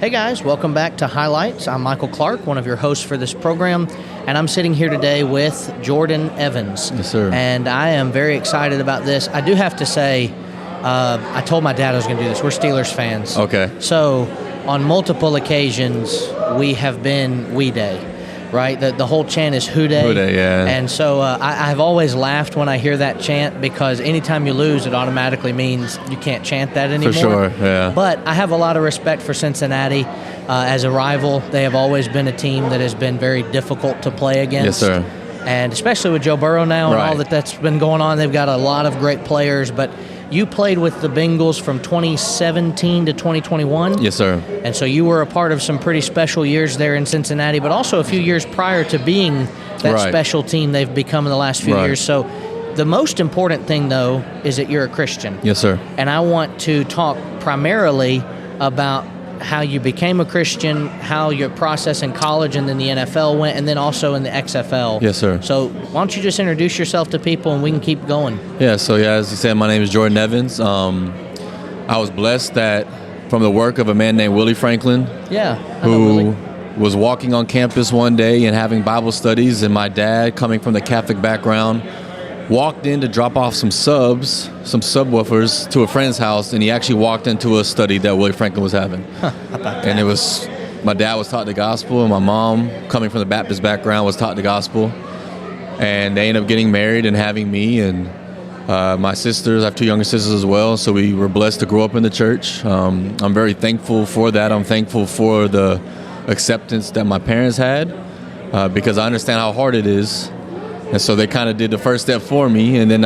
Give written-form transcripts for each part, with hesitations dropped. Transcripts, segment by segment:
Hey guys, welcome back to Highlights. I'm Michael Clark, one of your hosts for this program, and I'm sitting here today with Jordan Evans. Yes, sir. And I am very excited about this. I do have to say, I told my dad I was going to do this. We're Steelers fans. Okay. So on multiple occasions, we have been We Day, right? The whole chant is Who Day. Who Day, yeah. And so I've always laughed when I hear that chant because anytime you lose, it automatically means you can't chant that anymore. For sure, yeah. But I have a lot of respect for Cincinnati as a rival. They have always been a team that has been very difficult to play against. Yes, sir. And especially with Joe Burrow now and all that's been going on, they've got a lot of great players. But you played with the Bengals from 2017 to 2021. Yes, sir. And so you were a part of some pretty special years there in Cincinnati, but also a few years prior to being that special team they've become in the last few years. So the most important thing, though, is that you're a Christian. Yes, sir. And I want to talk primarily about how you became a Christian, how your process in college and then the NFL went, and then also in the XFL. Yes, sir. So why don't you just introduce yourself to people and we can keep going. Yeah, so as you said, my name is Jordan Evans. I was blessed that from the work of a man named Willie Franklin, who was walking on campus one day and having Bible studies, and my dad, coming from the Catholic background, walked in to drop off some subwoofers to a friend's house, and he actually walked into a study that Willie Franklin was having. How about that? And it was, my dad was taught the gospel, and my mom, coming from the Baptist background, was taught the gospel. And they ended up getting married and having me, and my sisters, I have two younger sisters as well, so we were blessed to grow up in the church. I'm very thankful for that. I'm thankful for the acceptance that my parents had, because I understand how hard it is. And so they kind of did the first step for me. And then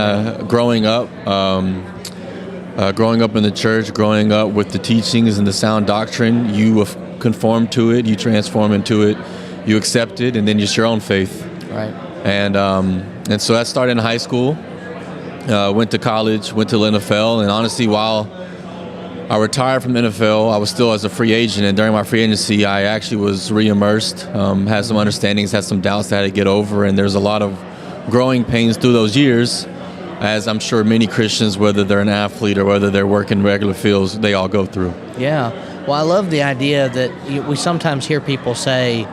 growing up in the church, growing up with the teachings and the sound doctrine, you conform to it, you transform into it, you accept it, and then just your own faith. Right. And so that started in high school. Went to college, went to the NFL, and honestly, while I retired from the NFL, I was still as a free agent, and during my free agency, I actually was re-immersed, had some understandings, had some doubts that I had to get over, and there's a lot of growing pains through those years, as I'm sure many Christians, whether they're an athlete or whether they're working regular fields, they all go through. Yeah. Well, I love the idea that we sometimes hear people say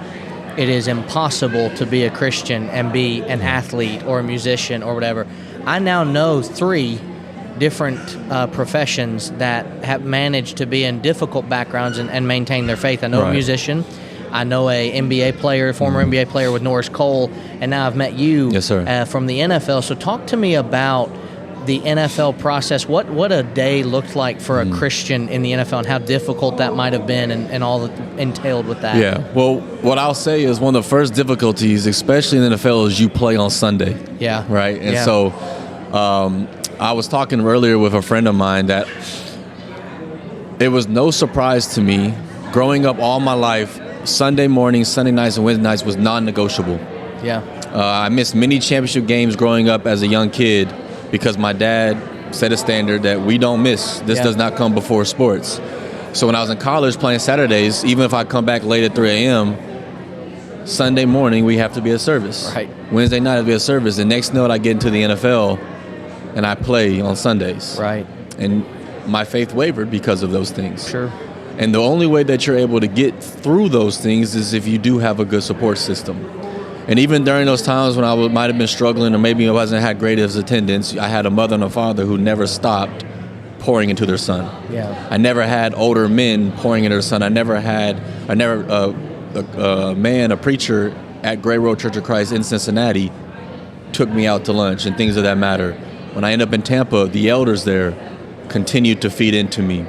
it is impossible to be a Christian and be an athlete or a musician or whatever. I now know 3 different professions that have managed to be in difficult backgrounds and maintain their faith. I know a musician. I know a NBA player, former NBA player with Norris Cole, and now I've met you from the NFL. So talk to me about the NFL process. What a day looked like for a Christian in the NFL and how difficult that might have been and all that entailed with that. Yeah, well, what I'll say is one of the first difficulties, especially in the NFL, is you play on Sunday. Yeah. Right? And so I was talking earlier with a friend of mine that it was no surprise to me growing up all my life, Sunday mornings, Sunday nights, and Wednesday nights was non-negotiable. Yeah. I missed many championship games growing up as a young kid because my dad set a standard that we don't miss. This does not come before sports. So when I was in college playing Saturdays, even if I come back late at 3 a.m., Sunday morning we have to be at service. Right. Wednesday night I'll be at service. The next note I get into the NFL and I play on Sundays. Right. And my faith wavered because of those things. Sure. And the only way that you're able to get through those things is if you do have a good support system. And even during those times when I might have been struggling or maybe I wasn't had greatest attendance, I had a mother and a father who never stopped pouring into their son. Yeah. I never had older men pouring into their son. A man, a preacher at Great Road Church of Christ in Cincinnati took me out to lunch and things of that matter. When I ended up in Tampa, the elders there continued to feed into me.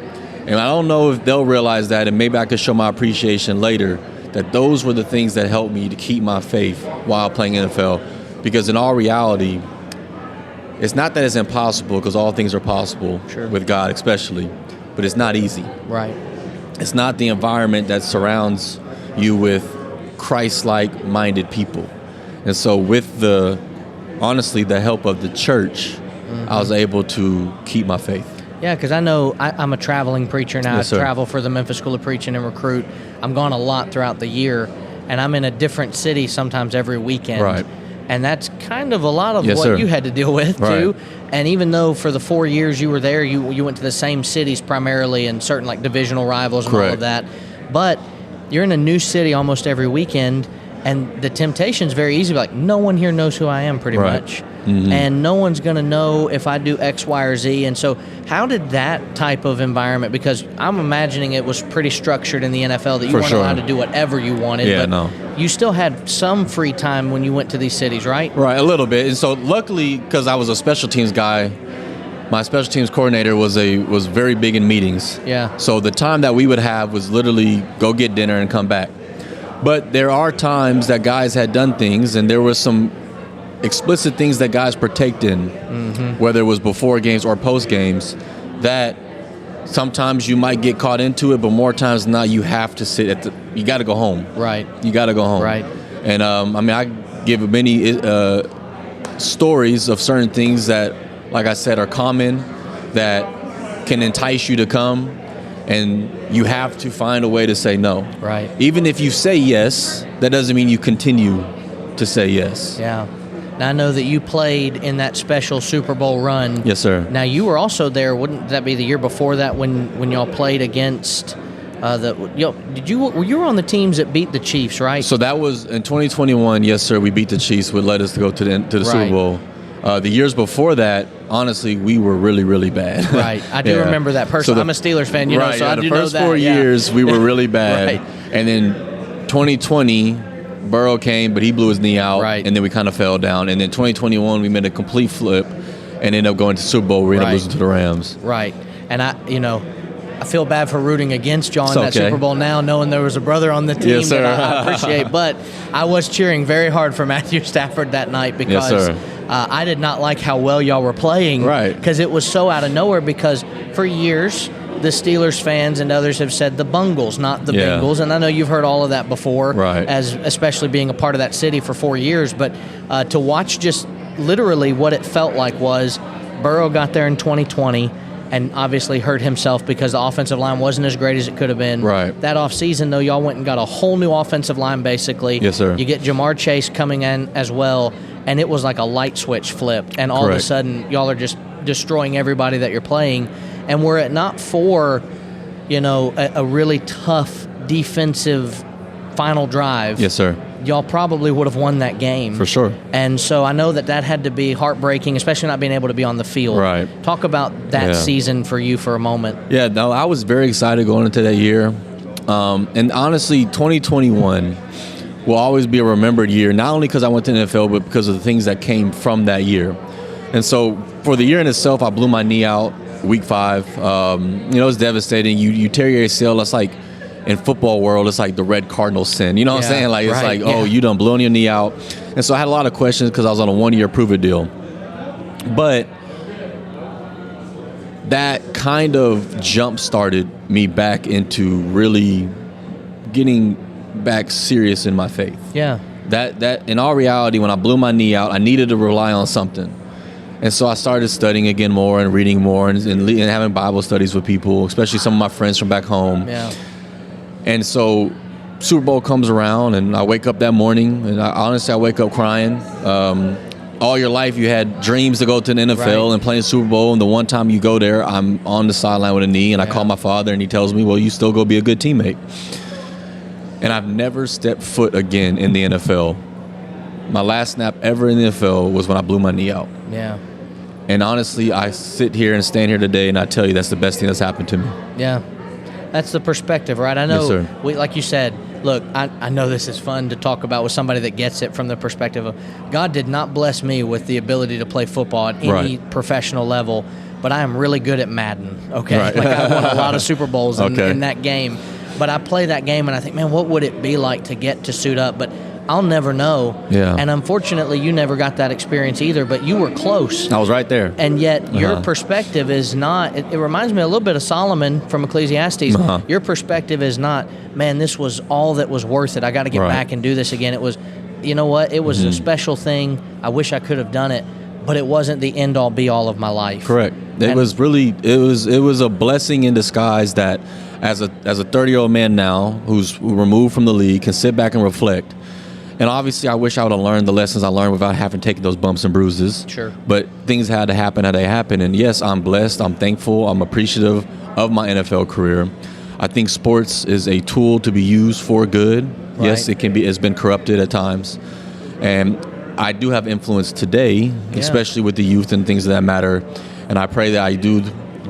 And I don't know if they'll realize that, and maybe I could show my appreciation later, that those were the things that helped me to keep my faith while playing NFL. Because in all reality, it's not that it's impossible, because all things are possible with God especially, but it's not easy. Right. It's not the environment that surrounds you with Christ-like minded people. And so with the help of the church, I was able to keep my faith. Yeah, because I know I'm a traveling preacher now. Yes, I travel for the Memphis School of Preaching and recruit. I'm gone a lot throughout the year, and I'm in a different city sometimes every weekend. Right. And that's kind of a lot of Yes, what sir. you had to deal with, Right. too. And even though for the 4 years you were there, you went to the same cities primarily and certain like divisional rivals and all of Correct. that. But you're in a new city almost every weekend, and the temptation's very easy. Like, no one here knows who I am pretty Right. much. And no one's going to know if I do X, Y, or Z. And so how did that type of environment, because I'm imagining it was pretty structured in the NFL that you For weren't sure. allowed to do whatever you wanted. Yeah, but no. you still had some free time when you went to these cities, right? Right, a little bit. And so luckily, because I was a special teams guy, my special teams coordinator was very big in meetings. Yeah. So the time that we would have was literally go get dinner and come back. But there are times that guys had done things, and there was some explicit things that guys partake in, whether it was before games or post games, that sometimes you might get caught into it, but more times than not, you have to you got to go home. Right. You got to go home. Right. And I give many stories of certain things that, like I said, are common, that can entice you to come, and you have to find a way to say no. Right. Even if you say yes, that doesn't mean you continue to say yes. Yeah. Now, I know that you played in that special Super Bowl run. Yes, sir. Now, you were also there. Wouldn't that be the year before that when y'all played against you were on the teams that beat the Chiefs, right? So that was in 2021. Yes, sir. We beat the Chiefs, which led us to go to the Super Right. Bowl. The years before that, honestly, we were really, really bad. Right. I do Yeah. remember that personally. So I'm a Steelers fan, so right, I the do know first that. 4 yeah. years, we were really bad. Right. And then 2020, Burrow came, but he blew his knee out. Right. And then we kind of fell down. And then 2021, we made a complete flip and ended up going to Super Bowl. We ended up Right. losing to the Rams. Right. And I feel bad for rooting against y'all in that okay. Super Bowl now, knowing there was a brother on the team Yes, sir. that I appreciate. But I was cheering very hard for Matthew Stafford that night because sir. I did not like how well y'all were playing. Right. Because it was so out of nowhere, because for years the Steelers fans and others have said the Bungles, not the Yeah. Bengals. And I know you've heard all of that before, Right. as especially being a part of that city for 4 years. But to watch just literally what it felt like was Burrow got there in 2020 and obviously hurt himself because the offensive line wasn't as great as it could have been. Right. That offseason, though, y'all went and got a whole new offensive line, basically. Yes, sir. You get Jamar Chase coming in as well, and it was like a light switch flipped, and all of a Correct. sudden, y'all are just destroying everybody that you're playing. And were it not for, a really tough defensive final drive, Yes, sir. y'all probably would have won that game. For sure. And so I know that had to be heartbreaking, especially not being able to be on the field. Right. Talk about that Yeah. season for you for a moment. Yeah, no, I was very excited going into that year. And honestly, 2021 will always be a remembered year, not only because I went to the NFL, but because of the things that came from that year. And so for the year in itself, I blew my knee out week 5. It was devastating. You tear your ACL, that's like, in football world, it's like the red cardinal sin. You know what I'm Yeah, saying? Like, it's right, like, oh, yeah. you done blown your knee out. And so I had a lot of questions because I was on a 1-year prove-it deal. But that kind of jump-started me back into really getting back serious in my faith. Yeah. That in all reality, when I blew my knee out, I needed to rely on something. And so I started studying again more and reading more and having Bible studies with people, especially some of my friends from back home. Yeah. And so Super Bowl comes around, and I wake up that morning, and honestly, I wake up crying. All your life, you had dreams to go to the NFL Right. and play in Super Bowl, and the one time you go there, I'm on the sideline with a knee, and I call my father, and he tells me, well, you still go be a good teammate. And I've never stepped foot again in the NFL. My last snap ever in the NFL was when I blew my knee out. Yeah. And honestly, I sit here and stand here today, and I tell you that's the best thing that's happened to me. Yeah. That's the perspective, right? I know, Yes, sir. like you said, look, I know this is fun to talk about with somebody that gets it from the perspective of God did not bless me with the ability to play football at any Right. professional level, but I am really good at Madden, okay? Right. Like I won a lot of Super Bowls Okay. in that game. But I play that game and I think, man, what would it be like to get to suit up? But I'll never know. Yeah. And unfortunately, you never got that experience either, but you were close. I was right there. And yet your Uh-huh. perspective is not, it reminds me a little bit of Solomon from Ecclesiastes. Uh-huh. Your perspective is not, man, this was all that was worth it. I got to get Right. back and do this again. It was, you know what? It was a special thing. I wish I could have done it, but it wasn't the end all be all of my life. Correct. It And- was really it was a blessing in disguise that as a 30-year-old man now who's removed from the league can sit back and reflect. And obviously, I wish I would have learned the lessons I learned without having taken those bumps and bruises. Sure. But things had to happen how they happened. And yes, I'm blessed. I'm thankful. I'm appreciative of my NFL career. I think sports is a tool to be used for good. Right. Yes, it's been corrupted at times. And I do have influence today, especially with the youth and things of that matter. And I pray that I do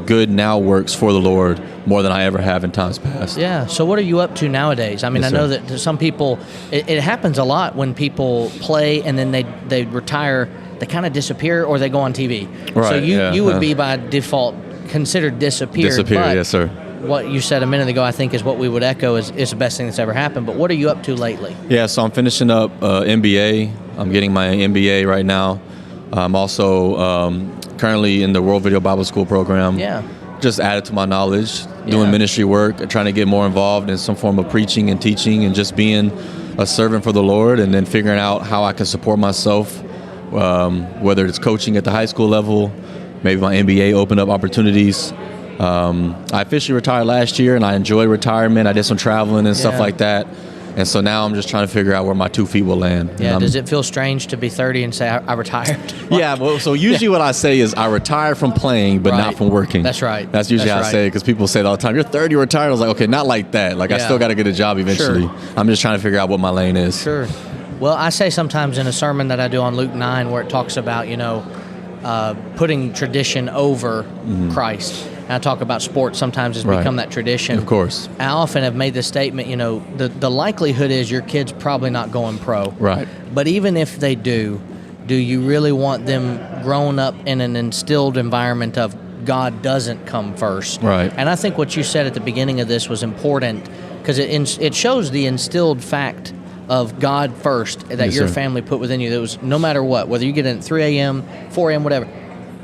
good now works for the Lord more than I ever have in times past. Yeah. So what are you up to nowadays? I mean, Yes, I know sir. that to some people, it happens a lot when people play and then they retire, they kind of disappear or they go on TV. So Right, yeah, you would be by default considered disappeared. Disappear, but yes, sir. What you said a minute ago, I think, is what we would echo is the best thing that's ever happened. But what are you up to lately? Yeah, so I'm finishing up MBA. I'm getting my MBA right now. I'm also currently in the World Video Bible School program. Yeah. Just added to my knowledge, Yeah. doing ministry work, trying to get more involved in some form of preaching and teaching and just being a servant for the Lord, and then figuring out how I can support myself, whether it's coaching at the high school level, maybe my MBA opened up opportunities. I officially retired last year, and I enjoyed retirement. I did some traveling and stuff Yeah. like that. And so now I'm just trying to figure out where my 2 feet will land. Yeah. And Does it feel strange to be 30 and say I retired? Yeah, well, so usually what I say is I retired from playing, but Right. not from working. That's right. That's usually That's how I say right. it, because people say it all the time, you're 30, retired. I was like, okay, not like that. Like, I Yeah. still got to get a job eventually. Sure. I'm just trying to figure out what my lane is. Sure. Well, I say sometimes in a sermon that I do on Luke 9 where it talks about, putting tradition over Christ. And I talk about sports sometimes has Mm-hmm. Right. become that tradition. Of course. I often have made the statement, the likelihood is your kid's probably not going pro. Right. But even if they do you really want them grown up in an instilled environment of God doesn't come first? Right. And I think what you said at the beginning of this was important because it shows the instilled fact of God first that Yes, your sir. family put within you. That was no matter what, whether you get in at 3 a.m., 4 a.m., whatever,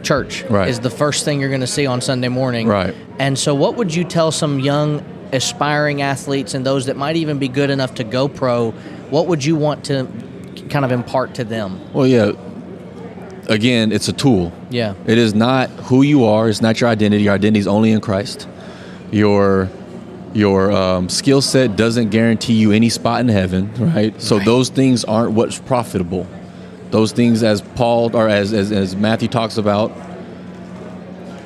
church Right. is the first thing you're going to see on Sunday morning. Right. And so what would you tell some young aspiring athletes and those that might even be good enough to go pro? What would you want to kind of impart to them? Well, yeah. Again, it's a tool. Yeah. It is not who you are. It's not your identity. Your identity is only in Christ. Your skill set doesn't guarantee you any spot in heaven, right? So those things aren't what's profitable. Those things, as Paul or as Matthew talks about,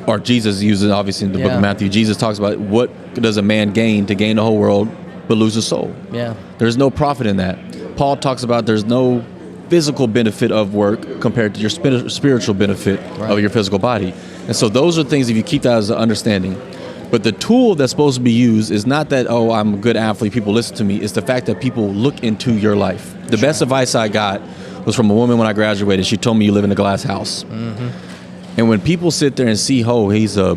or Jesus uses obviously in the book Yeah. of Matthew, Jesus talks about what does a man gain to gain the whole world but lose his soul. Yeah. There's no profit in that. Paul talks about there's no physical benefit of work compared to your spiritual benefit Right. of your physical body. And so those are things, if you keep that as an understanding. But the tool that's supposed to be used is not that, oh, I'm a good athlete, people listen to me. It's the fact that people look into your life. The best advice I got was from a woman when I graduated. She told me you live in a glass house. Mm-hmm. And when people sit there and see, oh, he's a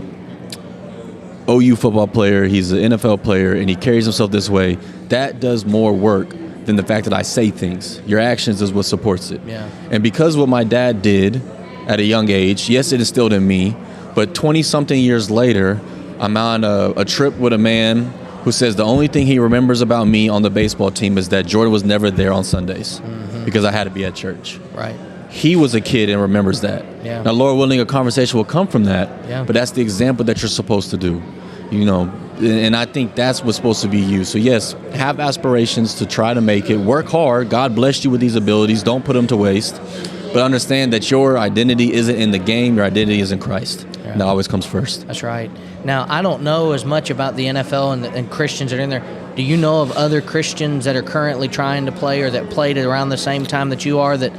OU football player, he's an NFL player, and he carries himself this way, that does more work than the fact that I say things. Your actions is what supports it. Yeah. And because what my dad did at a young age, yes, it instilled in me, but 20-something years later, I'm on a trip with a man who says the only thing he remembers about me on the baseball team is that Jordan was never there on Sundays because I had to be at church. Right. He was a kid and remembers that. Yeah. Now, Lord willing, a conversation will come from that, Yeah. but that's the example that you're supposed to do, and I think that's what's supposed to be used. So yes, have aspirations to try to make it, work hard. God blessed you with these abilities. Don't put them to waste, but understand that your identity isn't in the game. Your identity is in Christ. Yeah. And that always comes first. That's right. Now, I don't know as much about the NFL and Christians that are in there. Do you know of other Christians that are currently trying to play or that played at around the same time that you are that,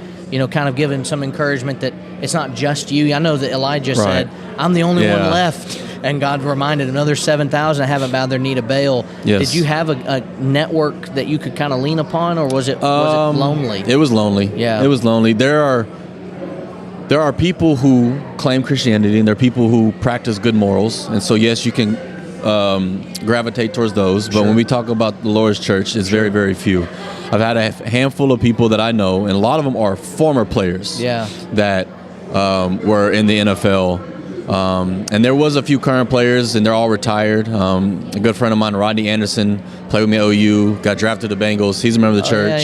kind of giving some encouragement that it's not just you? I know that Elijah said, I'm the only one left. And God reminded another 7,000 haven't bowed their knee to Baal. Yes. Did you have a network that you could kind of lean upon, or was it lonely? It was lonely. Yeah. It was lonely. There are people who claim Christianity, and there are people who practice good morals. And so, yes, you can gravitate towards those. But when we talk about the Lord's church, it's very, very few. I've had a handful of people that I know, and a lot of them are former players that were in the NFL. And there was a few current players, and they're all retired. A good friend of mine, Rodney Anderson, played with me at OU, got drafted to the Bengals. He's a member of the church.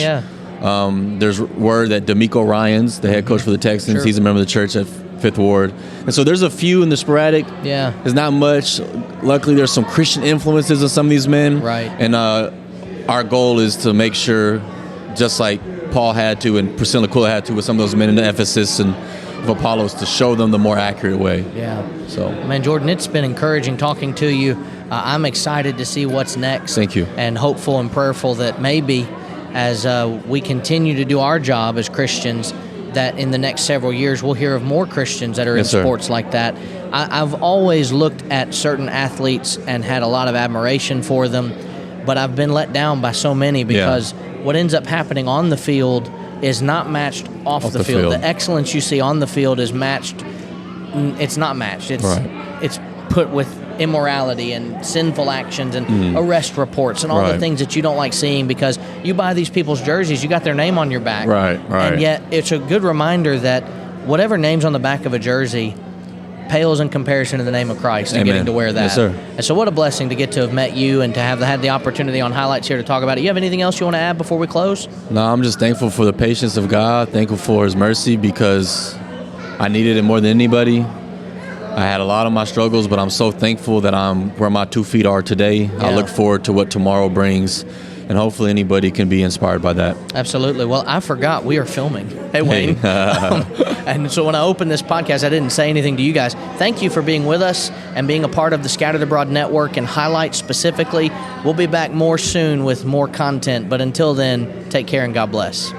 There's word that D'Amico Ryans, the head coach for the Texans, he's a member of the church at Fifth Ward. And so there's a few in the sporadic. Yeah. There's not much. Luckily, there's some Christian influences in some of these men. Right. And our goal is to make sure, just like Paul had to and Priscilla Aquila had to with some of those men in Ephesus and of Apollos to show them the more accurate way. Yeah. So, Man, Jordan, it's been encouraging talking to you. I'm excited to see what's next. Thank you. And hopeful and prayerful that maybe as we continue to do our job as Christians, that in the next several years we'll hear of more Christians that are Yes, in sir. sports like that. I've always looked at certain athletes and had a lot of admiration for them, but I've been let down by so many because what ends up happening on the field is not matched off the field. The excellence you see on the field is matched. It's not matched. It's put with immorality and sinful actions and arrest reports and all the things that you don't like seeing because you buy these people's jerseys, you got their name on your back. Right. And yet it's a good reminder that whatever name's on the back of a jersey pales in comparison to the name of Christ and getting to wear that. Yes, sir. And so what a blessing to get to have met you and to have had the opportunity on Highlights here to talk about it. You have anything else you want to add before we close? No, I'm just thankful for the patience of God, thankful for His mercy because I needed it more than anybody. I had a lot of my struggles, but I'm so thankful that I'm where my 2 feet are today. I look forward to what tomorrow brings, and hopefully anybody can be inspired by that. Absolutely. Well, I forgot we are filming. Hey, Wayne. And so when I opened this podcast, I didn't say anything to you guys. Thank you for being with us and being a part of the Scattered Abroad Network and Highlights specifically. We'll be back more soon with more content, but until then, take care and God bless.